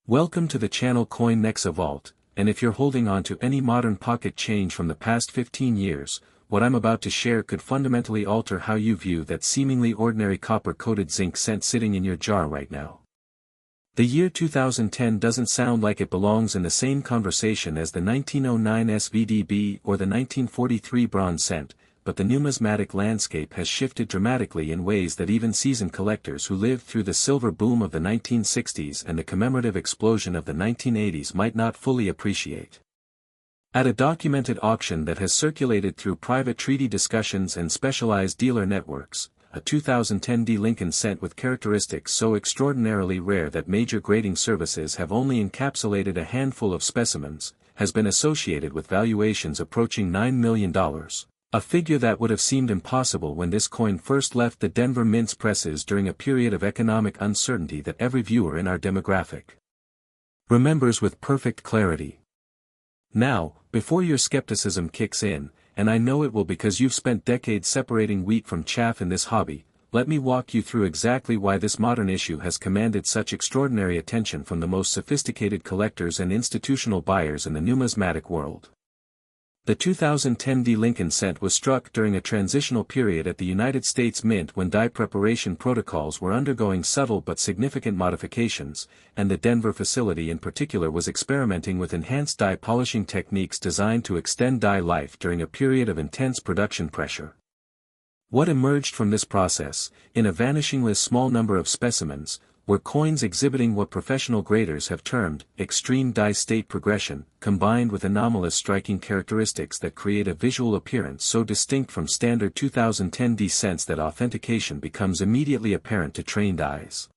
Welcome to the channel Coin NEXA VAULT, and if you're holding on to any modern pocket change from the past 15 years, what I'm about to share could fundamentally alter how you view that seemingly ordinary copper-coated zinc cent sitting in your jar right now. The year 2010 doesn't sound like it belongs in the same conversation as the 1909 SVDB or the 1943 bronze cent, but the numismatic landscape has shifted dramatically in ways that even seasoned collectors who lived through the silver boom of the 1960s and the commemorative explosion of the 1980s might not fully appreciate. At a documented auction that has circulated through private treaty discussions and specialized dealer networks, a 2010 D Lincoln cent with characteristics so extraordinarily rare that major grading services have only encapsulated a handful of specimens, has been associated with valuations approaching $9 million. A figure that would have seemed impossible when this coin first left the Denver Mint's presses during a period of economic uncertainty that every viewer in our demographic remembers with perfect clarity. Now, before your skepticism kicks in, and I know it will because you've spent decades separating wheat from chaff in this hobby, let me walk you through exactly why this modern issue has commanded such extraordinary attention from the most sophisticated collectors and institutional buyers in the numismatic world. The 2010 D Lincoln cent was struck during a transitional period at the United States Mint when die preparation protocols were undergoing subtle but significant modifications, and the Denver facility in particular was experimenting with enhanced die polishing techniques designed to extend die life during a period of intense production pressure. What emerged from this process, in a vanishingly small number of specimens, were coins exhibiting what professional graders have termed extreme die state progression, combined with anomalous striking characteristics that create a visual appearance so distinct from standard 2010 D cents that authentication becomes immediately apparent to trained eyes.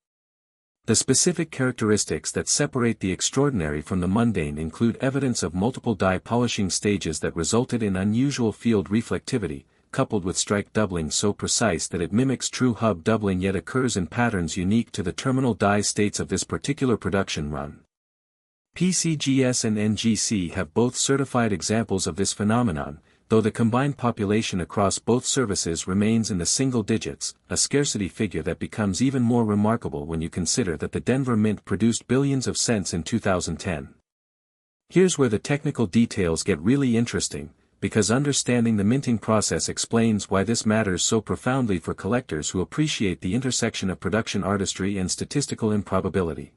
The specific characteristics that separate the extraordinary from the mundane include evidence of multiple die polishing stages that resulted in unusual field reflectivity, coupled with strike doubling so precise that it mimics true hub doubling yet occurs in patterns unique to the terminal die states of this particular production run. PCGS and NGC have both certified examples of this phenomenon, though the combined population across both services remains in the single digits, a scarcity figure that becomes even more remarkable when you consider that the Denver Mint produced billions of cents in 2010. Here's where the technical details get really interesting, because understanding the minting process explains why this matters so profoundly for collectors who appreciate the intersection of production artistry and statistical improbability.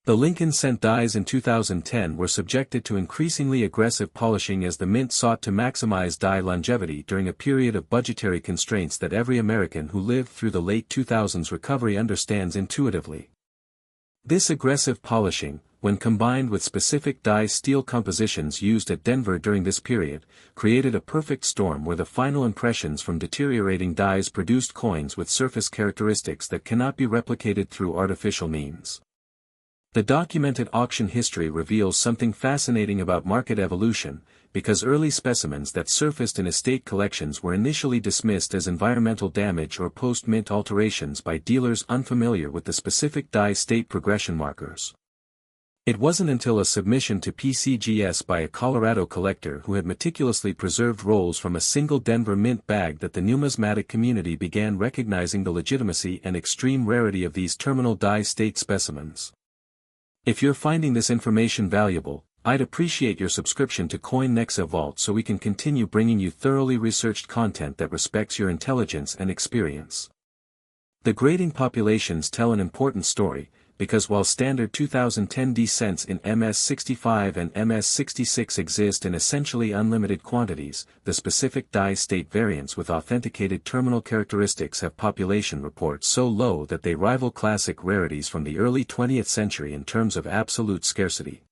The Lincoln cent dies in 2010 were subjected to increasingly aggressive polishing as the Mint sought to maximize die longevity during a period of budgetary constraints that every American who lived through the late 2000s recovery understands intuitively. This aggressive polishing, when combined with specific die steel compositions used at Denver during this period, created a perfect storm where the final impressions from deteriorating dies produced coins with surface characteristics that cannot be replicated through artificial means. The documented auction history reveals something fascinating about market evolution, because early specimens that surfaced in estate collections were initially dismissed as environmental damage or post-mint alterations by dealers unfamiliar with the specific die state progression markers. It wasn't until a submission to PCGS by a Colorado collector who had meticulously preserved rolls from a single Denver Mint bag that the numismatic community began recognizing the legitimacy and extreme rarity of these terminal die state specimens. If you're finding this information valuable, I'd appreciate your subscription to Coin NEXA VAULT so we can continue bringing you thoroughly researched content that respects your intelligence and experience. The grading populations tell an important story, because while standard 2010 D cents in MS65 and MS66 exist in essentially unlimited quantities, the specific die state variants with authenticated terminal characteristics have population reports so low that they rival classic rarities from the early 20th century in terms of absolute scarcity.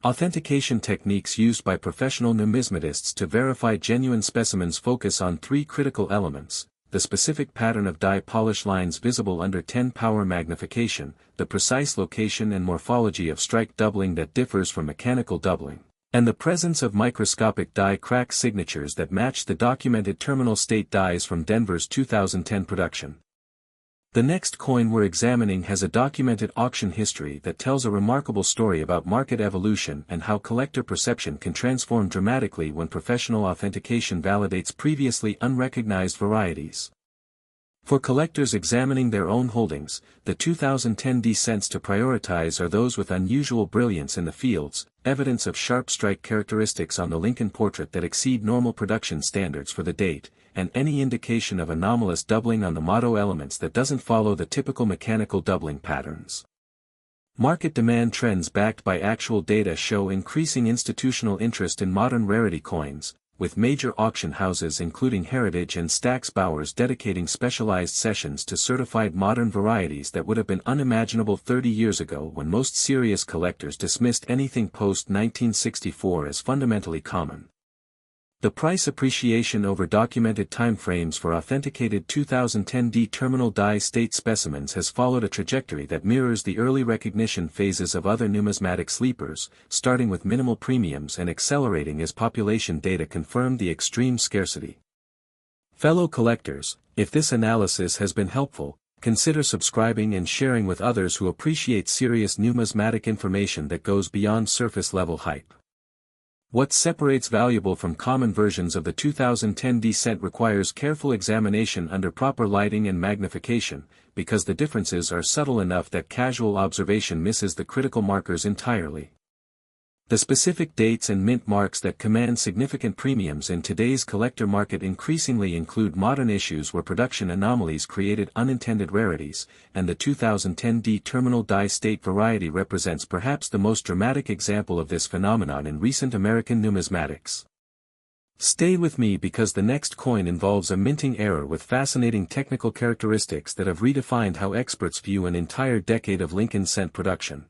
Authentication techniques used by professional numismatists to verify genuine specimens focus on three critical elements: the specific pattern of die polish lines visible under 10-power magnification, the precise location and morphology of strike doubling that differs from mechanical doubling, and the presence of microscopic die crack signatures that match the documented terminal state dies from Denver's 2010 production. The next coin we're examining has a documented auction history that tells a remarkable story about market evolution and how collector perception can transform dramatically when professional authentication validates previously unrecognized varieties. For collectors examining their own holdings, the 2010 cents to prioritize are those with unusual brilliance in the fields, evidence of sharp strike characteristics on the Lincoln portrait that exceed normal production standards for the date, and any indication of anomalous doubling on the motto elements that doesn't follow the typical mechanical doubling patterns. Market demand trends backed by actual data show increasing institutional interest in modern rarity coins, with major auction houses including Heritage and Stack's Bowers dedicating specialized sessions to certified modern varieties that would have been unimaginable 30 years ago when most serious collectors dismissed anything post-1964 as fundamentally common. The price appreciation over documented timeframes for authenticated 2010 D-terminal die-state specimens has followed a trajectory that mirrors the early recognition phases of other numismatic sleepers, starting with minimal premiums and accelerating as population data confirmed the extreme scarcity. Fellow collectors, if this analysis has been helpful, consider subscribing and sharing with others who appreciate serious numismatic information that goes beyond surface-level hype. What separates valuable from common versions of the 2010 D-cent requires careful examination under proper lighting and magnification, because the differences are subtle enough that casual observation misses the critical markers entirely. The specific dates and mint marks that command significant premiums in today's collector market increasingly include modern issues where production anomalies created unintended rarities, and the 2010 D-terminal die-state variety represents perhaps the most dramatic example of this phenomenon in recent American numismatics. Stay with me because the next coin involves a minting error with fascinating technical characteristics that have redefined how experts view an entire decade of Lincoln cent production.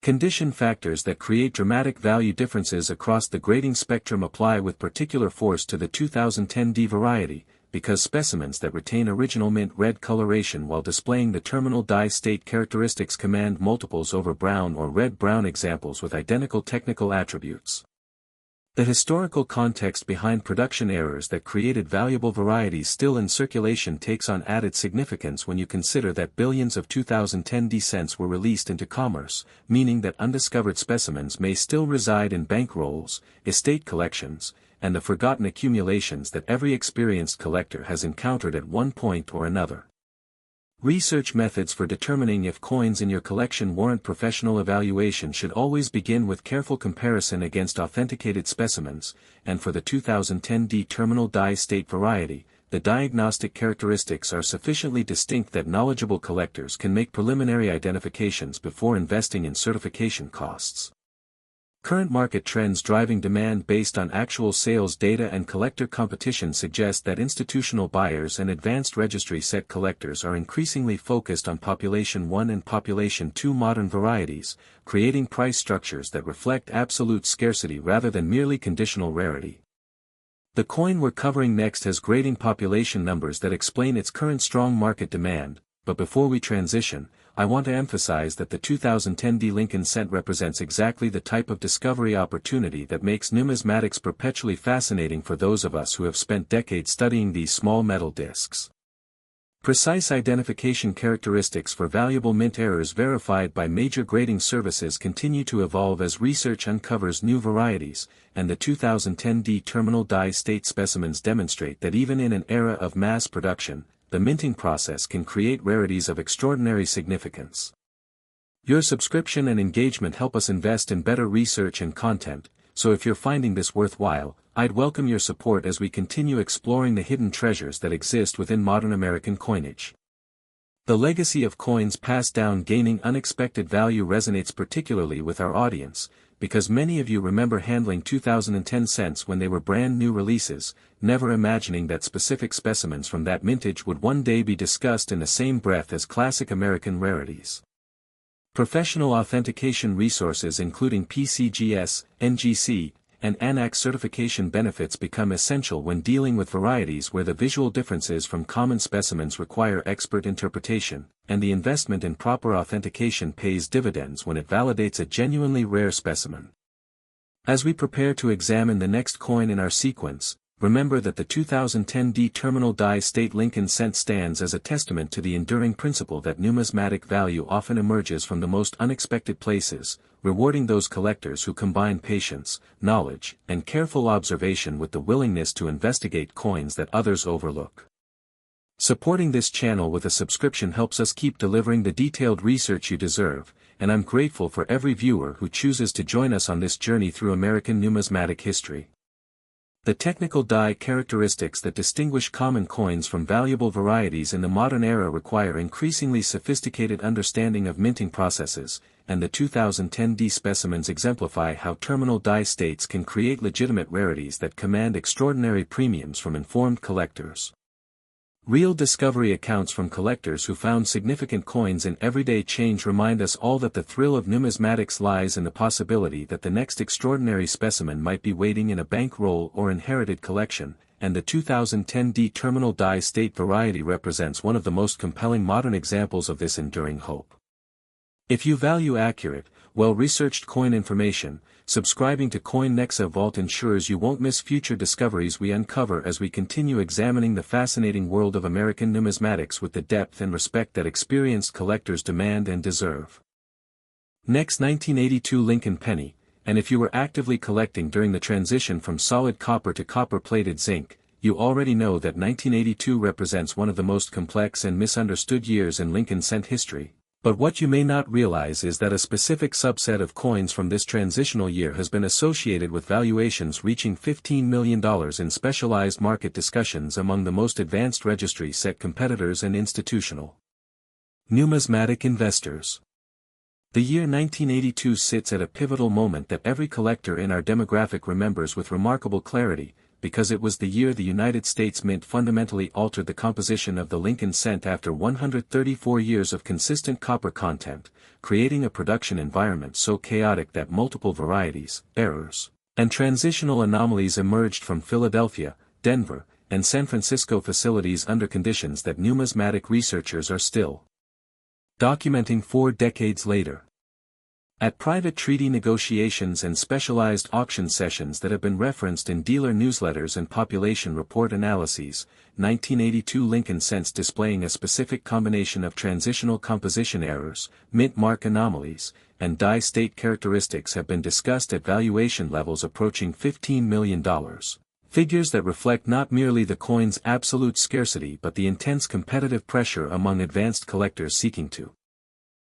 Condition factors that create dramatic value differences across the grading spectrum apply with particular force to the 2010 D variety, because specimens that retain original mint red coloration while displaying the terminal die-state characteristics command multiples over brown or red-brown examples with identical technical attributes. The historical context behind production errors that created valuable varieties still in circulation takes on added significance when you consider that billions of 2010 D cents were released into commerce, meaning that undiscovered specimens may still reside in bankrolls, estate collections, and the forgotten accumulations that every experienced collector has encountered at one point or another. Research methods for determining if coins in your collection warrant professional evaluation should always begin with careful comparison against authenticated specimens, and for the 2010 D-terminal die-state variety, the diagnostic characteristics are sufficiently distinct that knowledgeable collectors can make preliminary identifications before investing in certification costs. Current market trends driving demand based on actual sales data and collector competition suggest that institutional buyers and advanced registry set collectors are increasingly focused on Population 1 and Population 2 modern varieties, creating price structures that reflect absolute scarcity rather than merely conditional rarity. The coin we're covering next has grading population numbers that explain its current strong market demand, but before we transition, I want to emphasize that the 2010 D Lincoln cent represents exactly the type of discovery opportunity that makes numismatics perpetually fascinating for those of us who have spent decades studying these small metal discs. Precise identification characteristics for valuable mint errors verified by major grading services continue to evolve as research uncovers new varieties, and the 2010 D-terminal die-state specimens demonstrate that even in an era of mass production, the minting process can create rarities of extraordinary significance. Your subscription and engagement help us invest in better research and content, so if you're finding this worthwhile, I'd welcome your support as we continue exploring the hidden treasures that exist within modern American coinage. The legacy of coins passed down gaining unexpected value resonates particularly with our audience, because many of you remember handling 2010 cents when they were brand new releases, never imagining that specific specimens from that mintage would one day be discussed in the same breath as classic American rarities. Professional authentication resources including PCGS, NGC, and ANAC certification benefits become essential when dealing with varieties where the visual differences from common specimens require expert interpretation, and the investment in proper authentication pays dividends when it validates a genuinely rare specimen. As we prepare to examine the next coin in our sequence, remember that the 2010 D-terminal die-state Lincoln cent stands as a testament to the enduring principle that numismatic value often emerges from the most unexpected places, rewarding those collectors who combine patience, knowledge, and careful observation with the willingness to investigate coins that others overlook. Supporting this channel with a subscription helps us keep delivering the detailed research you deserve, and I'm grateful for every viewer who chooses to join us on this journey through American numismatic history. The technical die characteristics that distinguish common coins from valuable varieties in the modern era require increasingly sophisticated understanding of minting processes, and the 2010 D specimens exemplify how terminal die states can create legitimate rarities that command extraordinary premiums from informed collectors. Real discovery accounts from collectors who found significant coins in everyday change remind us all that the thrill of numismatics lies in the possibility that the next extraordinary specimen might be waiting in a bankroll or inherited collection, and the 2010 D terminal die state variety represents one of the most compelling modern examples of this enduring hope. If you value accurate, well-researched coin information, subscribing to NEXA VAULT ensures you won't miss future discoveries we uncover as we continue examining the fascinating world of American numismatics with the depth and respect that experienced collectors demand and deserve. Next, 1982 Lincoln penny, and if you were actively collecting during the transition from solid copper to copper-plated zinc, you already know that 1982 represents one of the most complex and misunderstood years in Lincoln cent history. But what you may not realize is that a specific subset of coins from this transitional year has been associated with valuations reaching $15 million in specialized market discussions among the most advanced registry set competitors and institutional numismatic investors. The year 1982 sits at a pivotal moment that every collector in our demographic remembers with remarkable clarity, because it was the year the United States Mint fundamentally altered the composition of the Lincoln cent after 134 years of consistent copper content, creating a production environment so chaotic that multiple varieties, errors, and transitional anomalies emerged from Philadelphia, Denver, and San Francisco facilities under conditions that numismatic researchers are still documenting 4 decades later. At private treaty negotiations and specialized auction sessions that have been referenced in dealer newsletters and population report analyses, 1982 Lincoln cents displaying a specific combination of transitional composition errors, mint mark anomalies, and die state characteristics have been discussed at valuation levels approaching $15 million. Figures that reflect not merely the coin's absolute scarcity but the intense competitive pressure among advanced collectors seeking to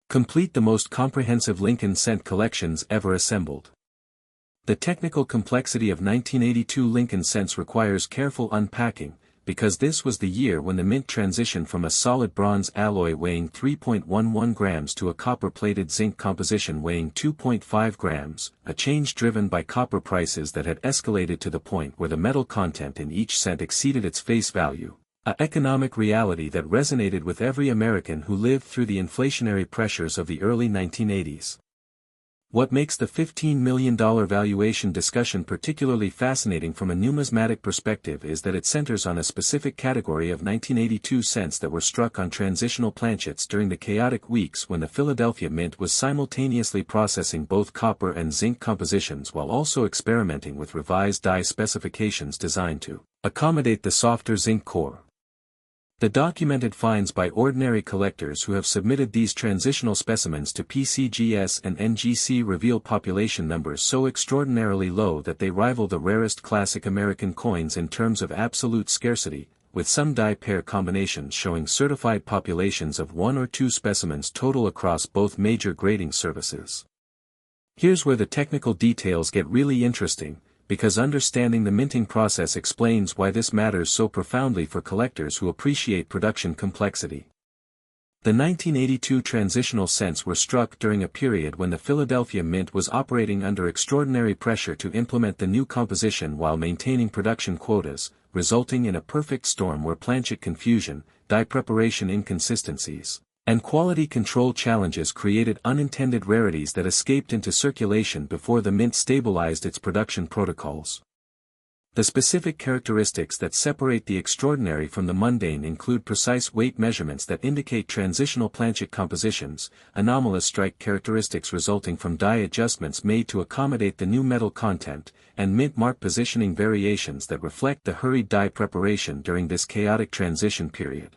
complete the most comprehensive Lincoln cent collections ever assembled. The technical complexity of 1982 Lincoln cents requires careful unpacking, because this was the year when the mint transitioned from a solid bronze alloy weighing 3.11 grams to a copper-plated zinc composition weighing 2.5 grams, a change driven by copper prices that had escalated to the point where the metal content in each cent exceeded its face value. An economic reality that resonated with every American who lived through the inflationary pressures of the early 1980s. What makes the $15 million valuation discussion particularly fascinating from a numismatic perspective is that it centers on a specific category of 1982 cents that were struck on transitional planchets during the chaotic weeks when the Philadelphia Mint was simultaneously processing both copper and zinc compositions while also experimenting with revised die specifications designed to accommodate the softer zinc core. The documented finds by ordinary collectors who have submitted these transitional specimens to PCGS and NGC reveal population numbers so extraordinarily low that they rival the rarest classic American coins in terms of absolute scarcity, with some die pair combinations showing certified populations of 1 or 2 specimens total across both major grading services. Here's where the technical details get really interesting, because understanding the minting process explains why this matters so profoundly for collectors who appreciate production complexity. The 1982 transitional cents were struck during a period when the Philadelphia Mint was operating under extraordinary pressure to implement the new composition while maintaining production quotas, resulting in a perfect storm where planchet confusion, die preparation inconsistencies, and quality control challenges created unintended rarities that escaped into circulation before the Mint stabilized its production protocols. The specific characteristics that separate the extraordinary from the mundane include precise weight measurements that indicate transitional planchet compositions, anomalous strike characteristics resulting from die adjustments made to accommodate the new metal content, and mint mark positioning variations that reflect the hurried die preparation during this chaotic transition period.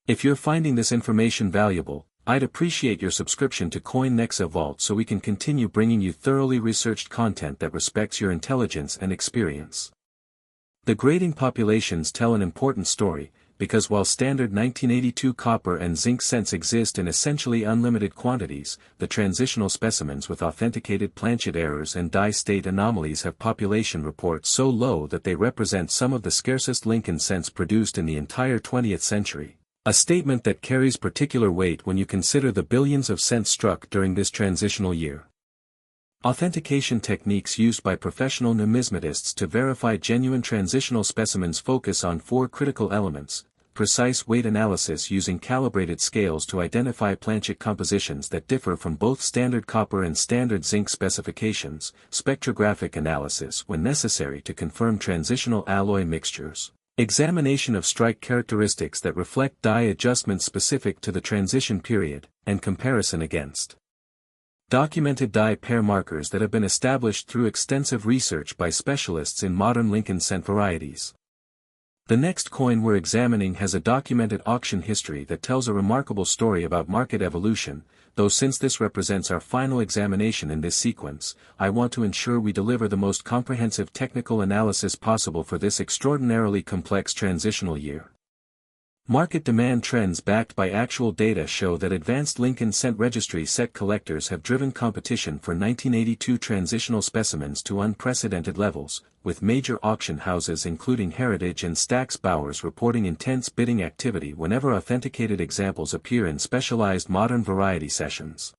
If you're finding this information valuable, I'd appreciate your subscription to NEXA VAULT so we can continue bringing you thoroughly researched content that respects your intelligence and experience. The grading populations tell an important story, because while standard 1982 copper and zinc cents exist in essentially unlimited quantities, the transitional specimens with authenticated planchet errors and die state anomalies have population reports so low that they represent some of the scarcest Lincoln cents produced in the entire 20th century, a statement that carries particular weight when you consider the billions of cents struck during this transitional year. Authentication techniques used by professional numismatists to verify genuine transitional specimens focus on four critical elements: precise weight analysis using calibrated scales to identify planchet compositions that differ from both standard copper and standard zinc specifications, spectrographic analysis when necessary to confirm transitional alloy mixtures, examination of strike characteristics that reflect die adjustments specific to the transition period, and comparison against documented die pair markers that have been established through extensive research by specialists in modern Lincoln cent varieties. The next coin we're examining has a documented auction history that tells a remarkable story about market evolution, though since this represents our final examination in this sequence, I want to ensure we deliver the most comprehensive technical analysis possible for this extraordinarily complex transitional year. Market demand trends backed by actual data show that advanced Lincoln cent registry set collectors have driven competition for 1982 transitional specimens to unprecedented levels, with major auction houses including Heritage and Stack's Bowers reporting intense bidding activity whenever authenticated examples appear in specialized modern variety sessions.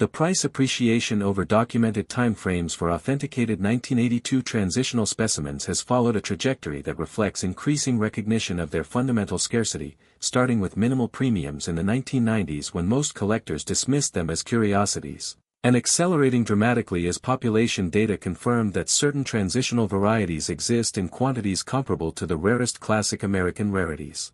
The price appreciation over documented timeframes for authenticated 1982 transitional specimens has followed a trajectory that reflects increasing recognition of their fundamental scarcity, starting with minimal premiums in the 1990s when most collectors dismissed them as curiosities, and accelerating dramatically as population data confirmed that certain transitional varieties exist in quantities comparable to the rarest classic American rarities.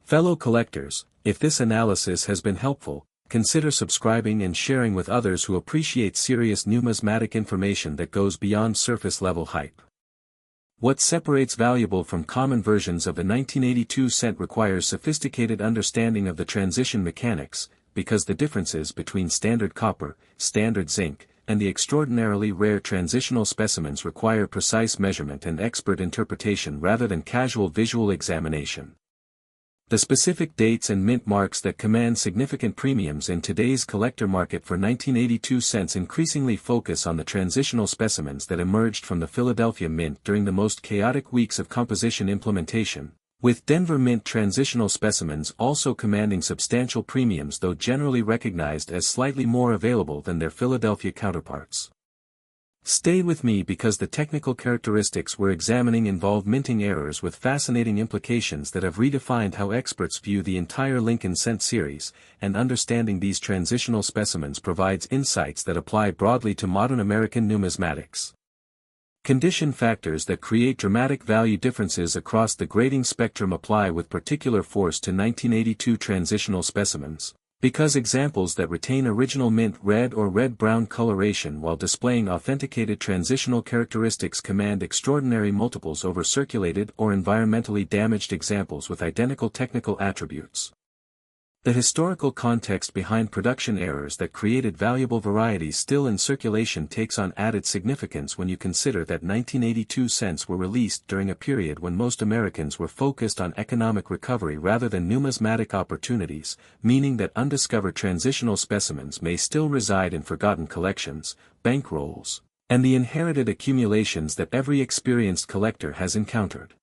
Fellow collectors, if this analysis has been helpful, consider subscribing and sharing with others who appreciate serious numismatic information that goes beyond surface-level hype. What separates valuable from common versions of the 1982 cent requires sophisticated understanding of the transition mechanics, because the differences between standard copper, standard zinc, and the extraordinarily rare transitional specimens require precise measurement and expert interpretation rather than casual visual examination. The specific dates and mint marks that command significant premiums in today's collector market for 1982 cents increasingly focus on the transitional specimens that emerged from the Philadelphia Mint during the most chaotic weeks of composition implementation, with Denver Mint transitional specimens also commanding substantial premiums though generally recognized as slightly more available than their Philadelphia counterparts. Stay with me because the technical characteristics we're examining involve minting errors with fascinating implications that have redefined how experts view the entire Lincoln cent series, and understanding these transitional specimens provides insights that apply broadly to modern American numismatics. Condition factors that create dramatic value differences across the grading spectrum apply with particular force to 1982 transitional specimens, because examples that retain original mint red or red-brown coloration while displaying authenticated transitional characteristics command extraordinary multiples over circulated or environmentally damaged examples with identical technical attributes. The historical context behind production errors that created valuable varieties still in circulation takes on added significance when you consider that 1982 cents were released during a period when most Americans were focused on economic recovery rather than numismatic opportunities, meaning that undiscovered transitional specimens may still reside in forgotten collections, bankrolls, and the inherited accumulations that every experienced collector has encountered.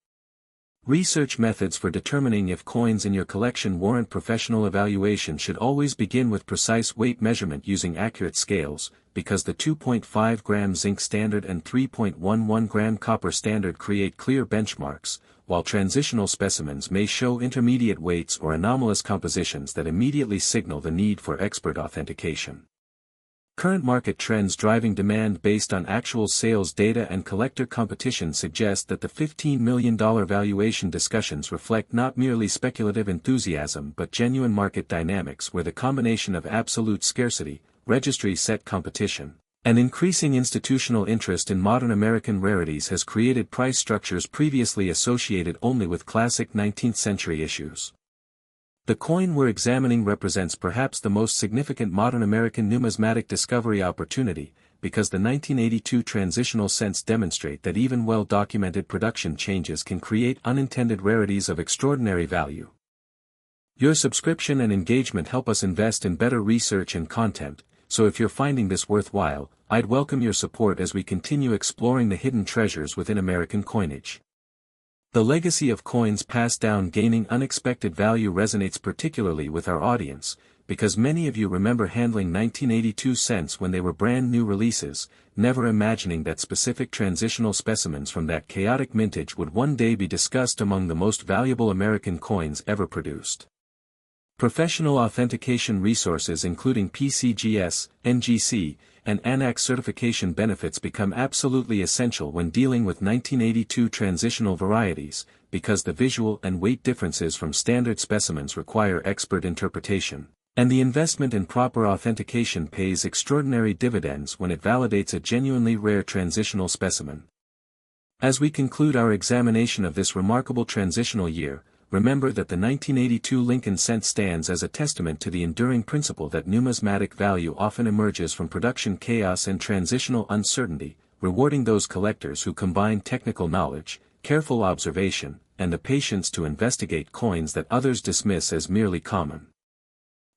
Research methods for determining if coins in your collection warrant professional evaluation should always begin with precise weight measurement using accurate scales, because the 2.5 gram zinc standard and 3.11 gram copper standard create clear benchmarks, while transitional specimens may show intermediate weights or anomalous compositions that immediately signal the need for expert authentication. Current market trends driving demand based on actual sales data and collector competition suggest that the $15 million valuation discussions reflect not merely speculative enthusiasm but genuine market dynamics where the combination of absolute scarcity, registry set competition, and increasing institutional interest in modern American rarities has created price structures previously associated only with classic 19th century issues. The coin we're examining represents perhaps the most significant modern American numismatic discovery opportunity, because the 1982 transitional cents demonstrate that even well-documented production changes can create unintended rarities of extraordinary value. Your subscription and engagement help us invest in better research and content, so if you're finding this worthwhile, I'd welcome your support as we continue exploring the hidden treasures within American coinage. The legacy of coins passed down gaining unexpected value resonates particularly with our audience, because many of you remember handling 1982 cents when they were brand new releases, never imagining that specific transitional specimens from that chaotic mintage would one day be discussed among the most valuable American coins ever produced. Professional authentication resources including PCGS, NGC, and ANAC certification benefits become absolutely essential when dealing with 1982 transitional varieties, because the visual and weight differences from standard specimens require expert interpretation, and the investment in proper authentication pays extraordinary dividends when it validates a genuinely rare transitional specimen. As we conclude our examination of this remarkable transitional year, remember that the 1982 Lincoln cent stands as a testament to the enduring principle that numismatic value often emerges from production chaos and transitional uncertainty, rewarding those collectors who combine technical knowledge, careful observation, and the patience to investigate coins that others dismiss as merely common.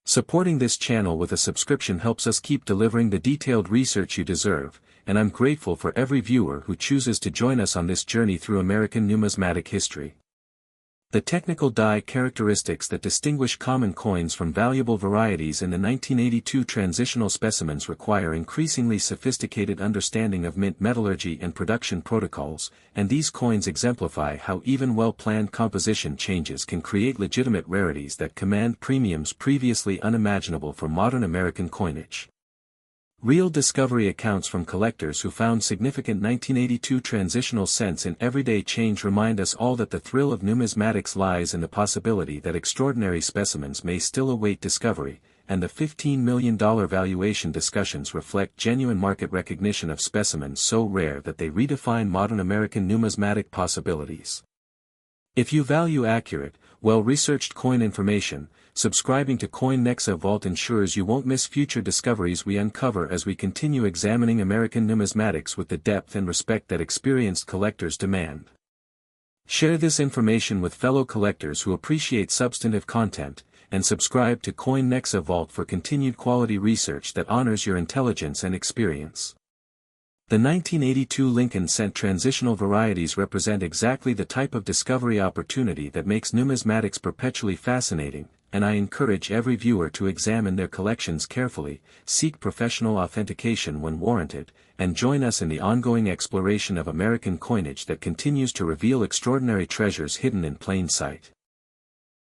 Supporting this channel with a subscription helps us keep delivering the detailed research you deserve, and I'm grateful for every viewer who chooses to join us on this journey through American numismatic history. The technical die characteristics that distinguish common coins from valuable varieties in the 1982 transitional specimens require increasingly sophisticated understanding of mint metallurgy and production protocols, and these coins exemplify how even well-planned composition changes can create legitimate rarities that command premiums previously unimaginable for modern American coinage. Real discovery accounts from collectors who found significant 1982 transitional cents in everyday change remind us all that the thrill of numismatics lies in the possibility that extraordinary specimens may still await discovery, and the $15 million valuation discussions reflect genuine market recognition of specimens so rare that they redefine modern American numismatic possibilities. If you value accurate, well-researched coin information, subscribing to NEXA VAULT ensures you won't miss future discoveries we uncover as we continue examining American numismatics with the depth and respect that experienced collectors demand. Share this information with fellow collectors who appreciate substantive content, and subscribe to NEXA VAULT for continued quality research that honors your intelligence and experience. The 1982 Lincoln cent transitional varieties represent exactly the type of discovery opportunity that makes numismatics perpetually fascinating, and I encourage every viewer to examine their collections carefully, seek professional authentication when warranted, and join us in the ongoing exploration of American coinage that continues to reveal extraordinary treasures hidden in plain sight.